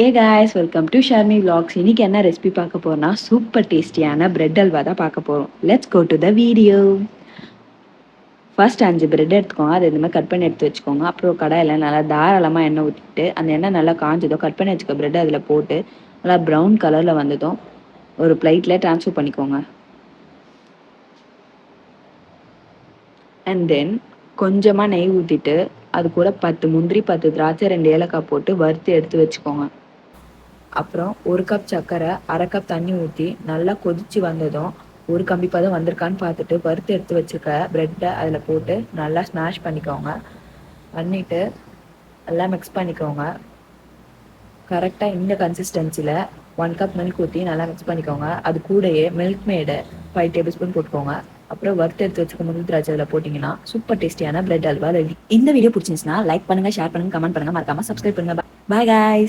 A guys welcome to Sharmi vlogs. இன்னைக்கு என்ன recipe பார்க்க போறோம்னா சூப்பர் டேஸ்டியான பிரெட் அல்வா தான் பார்க்க போகிறோம். Let's go to the video. First 5 bread எடுத்துக்கோங்க. அது இந்த மாதிரி கட் பண்ணி எடுத்து வச்சுக்கோங்க. அப்புறம் கடாயில் நல்லா தாராளமாக எண்ணெய் ஊற்றிட்டு அந்த எண்ணெய் நல்லா காஞ்சதோ கட் பண்ணி வச்சுக்க பிரெட் அதில் போட்டு நல்லா ப்ரௌன் கலரில் வந்ததும் ஒரு பிளேட்டில் ட்ரான்ஸ்ஃபர் பண்ணிக்கோங்க. அண்ட் தென் கொஞ்சமாக நெய் ஊற்றிட்டு அது கூட 10 முந்திரி 10 திராட்சை 2 ஏலக்காய் போட்டு வறுத்து எடுத்து வச்சுக்கோங்க. அப்புறம் 1 கப் சர்க்கரை 1/2 கப் தண்ணி ஊற்றி நல்லா கொதிச்சு வந்ததும் ஒரு கம்பி பதம் வந்திருக்கான்னு பார்த்துட்டு வறுத்து எடுத்து வச்சுருக்க ப்ரெட்டை அதில் போட்டு நல்லா ஸ்மாஷ் பண்ணிக்கோங்க. பண்ணிவிட்டு எல்லாம் மிக்ஸ் பண்ணிக்கோங்க. கரெக்டாக இந்த கன்சிஸ்டன்சியில் 1 கப் மில்க் ஊற்றி நல்லா மிக்ஸ் பண்ணிக்கோங்க. அது கூடயே மில்க் மேடு 5 டேபிள் ஸ்பூன் போட்டுக்கோங்க. அப்புறம் வறுத்து எடுத்து வச்சுக்க முந்திரி திராட்சை அதில் போட்டிங்கன்னா சூப்பர் டேஸ்டியான பிரெட் அல்வா ரெடி. இந்த வீடியோ பிடிச்சிருந்துச்சுன்னா லைக் பண்ணுங்கள், ஷேர் பண்ணுங்கள், கமெண்ட் பண்ணுங்கள், மறக்காமல் சப்ஸ்கிரைப் பண்ணுங்கள். Bye guys.